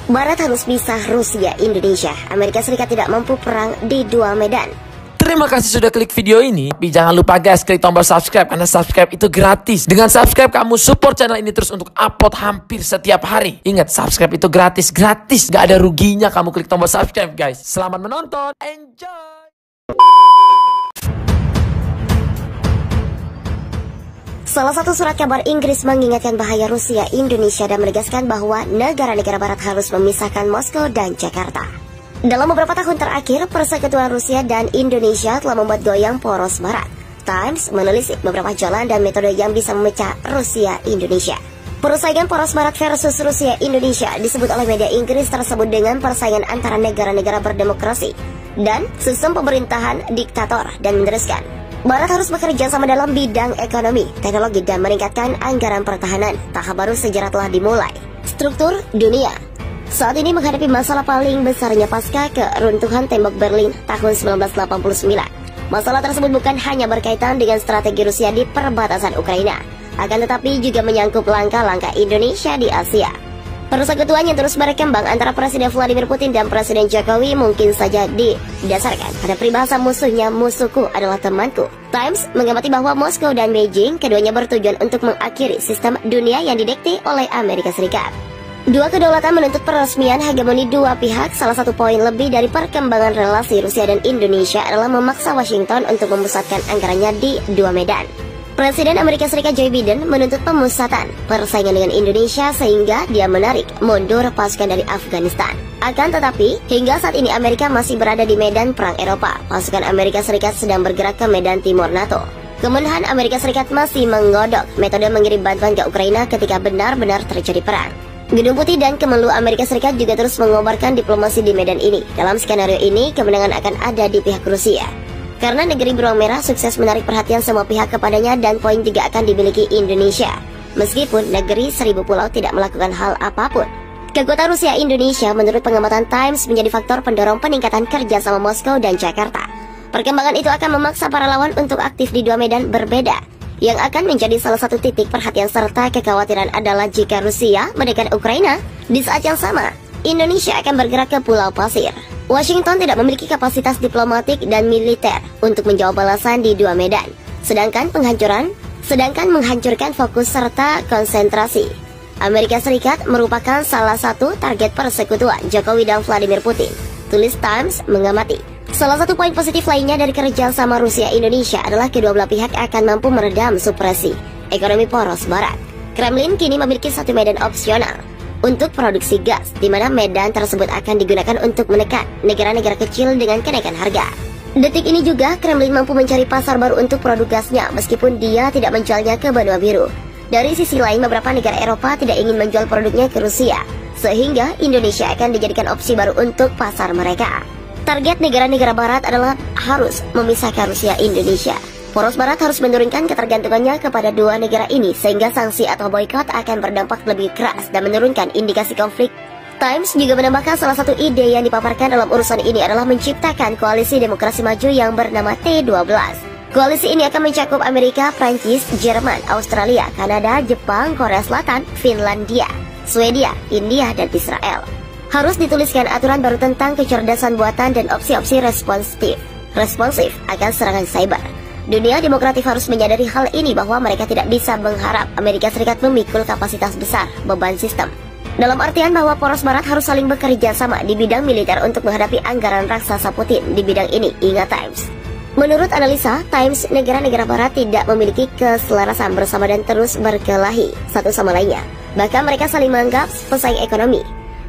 Barat harus bisa Rusia, Indonesia. Amerika Serikat tidak mampu perang di dua medan. Terima kasih sudah klik video ini. Tapi jangan lupa guys, klik tombol subscribe karena subscribe itu gratis. Dengan subscribe kamu support channel ini terus untuk upload hampir setiap hari. Ingat, subscribe itu gratis, gak ada ruginya kamu klik tombol subscribe guys. Selamat menonton, enjoy. Salah satu surat kabar Inggris mengingatkan bahaya Rusia, Indonesia dan menegaskan bahwa negara-negara Barat harus memisahkan Moskow dan Jakarta. Dalam beberapa tahun terakhir, persekutuan Rusia dan Indonesia telah membuat goyang poros Barat. Times menulis beberapa jalan dan metode yang bisa memecah Rusia-Indonesia. Persaingan poros Barat versus Rusia-Indonesia disebut oleh media Inggris tersebut dengan persaingan antara negara-negara berdemokrasi dan sistem pemerintahan diktator, dan meneruskan, Barat harus bekerja sama dalam bidang ekonomi, teknologi, dan meningkatkan anggaran pertahanan. Tahap baru sejarah telah dimulai. Struktur dunia saat ini menghadapi masalah paling besarnya pasca keruntuhan tembok Berlin tahun 1989. Masalah tersebut bukan hanya berkaitan dengan strategi Rusia di perbatasan Ukraina, akan tetapi juga menyangkut langkah-langkah Indonesia di Asia. Persekutuan yang terus berkembang antara Presiden Vladimir Putin dan Presiden Jokowi mungkin saja didasarkan pada peribahasa musuhnya musuhku adalah temanku. Times mengamati bahwa Moskow dan Beijing keduanya bertujuan untuk mengakhiri sistem dunia yang didikte oleh Amerika Serikat. Dua kedaulatan menuntut peresmian hegemoni dua pihak. Salah satu poin lebih dari perkembangan relasi Rusia dan Indonesia adalah memaksa Washington untuk memusatkan anggarannya di dua medan. Presiden Amerika Serikat Joe Biden menuntut pemusatan persaingan dengan Indonesia sehingga dia menarik mundur pasukan dari Afghanistan. Akan tetapi, hingga saat ini Amerika masih berada di medan perang Eropa. Pasukan Amerika Serikat sedang bergerak ke medan timur NATO. Kemenhan Amerika Serikat masih menggodok metode mengirim bantuan ke Ukraina ketika benar-benar terjadi perang. Gedung Putih dan Kemenlu Amerika Serikat juga terus mengobarkan diplomasi di medan ini. Dalam skenario ini, kemenangan akan ada di pihak Rusia. Karena negeri beruang merah sukses menarik perhatian semua pihak kepadanya, dan poin juga akan dimiliki Indonesia. Meskipun negeri 1000 pulau tidak melakukan hal apapun. Kekuatan Rusia Indonesia menurut pengamatan Times menjadi faktor pendorong peningkatan kerjasama Moskow dan Jakarta. Perkembangan itu akan memaksa para lawan untuk aktif di dua medan berbeda. Yang akan menjadi salah satu titik perhatian serta kekhawatiran adalah jika Rusia mendekat Ukraina, di saat yang sama, Indonesia akan bergerak ke Pulau Pasir. Washington tidak memiliki kapasitas diplomatik dan militer untuk menjawab balasan di dua medan, sedangkan menghancurkan fokus serta konsentrasi. Amerika Serikat merupakan salah satu target persekutuan Jokowi dan Vladimir Putin, tulis Times mengamati. Salah satu poin positif lainnya dari kerjasama Rusia-Indonesia adalah kedua belah pihak akan mampu meredam supresi ekonomi poros Barat. Kremlin kini memiliki satu medan opsional untuk produksi gas, di mana medan tersebut akan digunakan untuk menekan negara-negara kecil dengan kenaikan harga. Detik ini juga Kremlin mampu mencari pasar baru untuk produk gasnya meskipun dia tidak menjualnya ke benua biru. Dari sisi lain, beberapa negara Eropa tidak ingin menjual produknya ke Rusia, sehingga Indonesia akan dijadikan opsi baru untuk pasar mereka. Target negara-negara Barat adalah harus memisahkan Rusia-Indonesia. Poros Barat harus menurunkan ketergantungannya kepada dua negara ini sehingga sanksi atau boikot akan berdampak lebih keras dan menurunkan indikasi konflik. Times juga menambahkan salah satu ide yang dipaparkan dalam urusan ini adalah menciptakan koalisi demokrasi maju yang bernama T12. Koalisi ini akan mencakup Amerika, Prancis, Jerman, Australia, Kanada, Jepang, Korea Selatan, Finlandia, Swedia, India, dan Israel. Harus dituliskan aturan baru tentang kecerdasan buatan dan opsi-opsi responsif akan serangan cyber. Dunia demokratif harus menyadari hal ini bahwa mereka tidak bisa mengharap Amerika Serikat memikul kapasitas besar beban sistem. Dalam artian bahwa poros Barat harus saling bekerja sama di bidang militer untuk menghadapi anggaran raksasa Putin di bidang ini, ingat Times. Menurut analisa Times, negara-negara Barat tidak memiliki keselarasan bersama dan terus berkelahi satu sama lainnya. Bahkan mereka saling menganggap pesaing ekonomi.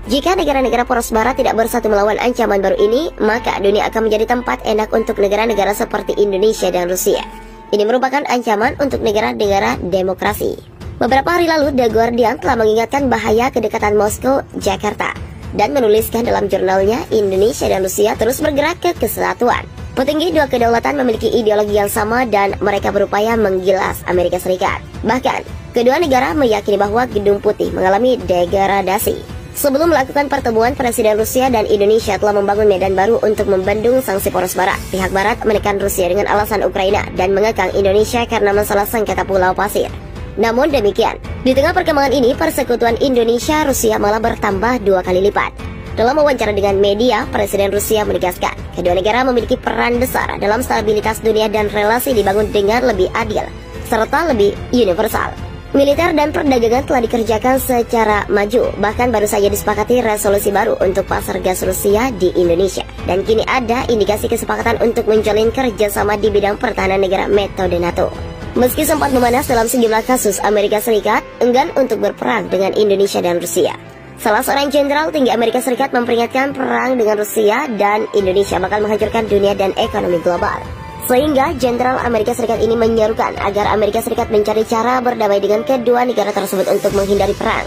Jika negara-negara poros Barat tidak bersatu melawan ancaman baru ini, maka dunia akan menjadi tempat enak untuk negara-negara seperti Indonesia dan Rusia. Ini merupakan ancaman untuk negara-negara demokrasi. Beberapa hari lalu, The Guardian telah mengingatkan bahaya kedekatan Moskow-Jakarta dan menuliskan dalam jurnalnya, Indonesia dan Rusia terus bergerak ke kesatuan. Petinggi dua kedaulatan memiliki ideologi yang sama dan mereka berupaya menggilas Amerika Serikat. Bahkan, kedua negara meyakini bahwa Gedung Putih mengalami degradasi. Sebelum melakukan pertemuan, Presiden Rusia dan Indonesia telah membangun medan baru untuk membendung sanksi poros Barat. Pihak Barat menekan Rusia dengan alasan Ukraina dan mengekang Indonesia karena masalah sengketa Pulau Pasir. Namun demikian, di tengah perkembangan ini, persekutuan Indonesia-Rusia malah bertambah 2 kali lipat. Dalam wawancara dengan media, Presiden Rusia menegaskan, kedua negara memiliki peran besar dalam stabilitas dunia dan relasi dibangun dengan lebih adil, serta lebih universal. Militer dan perdagangan telah dikerjakan secara maju, bahkan baru saja disepakati resolusi baru untuk pasar gas Rusia di Indonesia. Dan kini ada indikasi kesepakatan untuk menjalin kerjasama di bidang pertahanan negara metode NATO. Meski sempat memanas dalam sejumlah kasus, Amerika Serikat enggan untuk berperang dengan Indonesia dan Rusia. Salah seorang jenderal tinggi Amerika Serikat memperingatkan perang dengan Rusia dan Indonesia bakal menghancurkan dunia dan ekonomi global. Sehingga jenderal Amerika Serikat ini menyerukan agar Amerika Serikat mencari cara berdamai dengan kedua negara tersebut untuk menghindari perang.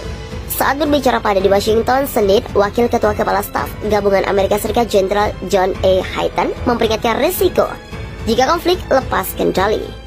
Saat berbicara pada di Washington, Senin, Wakil Ketua Kepala Staf Gabungan Amerika Serikat Jenderal John A. Hayton memperingatkan risiko jika konflik lepas kendali.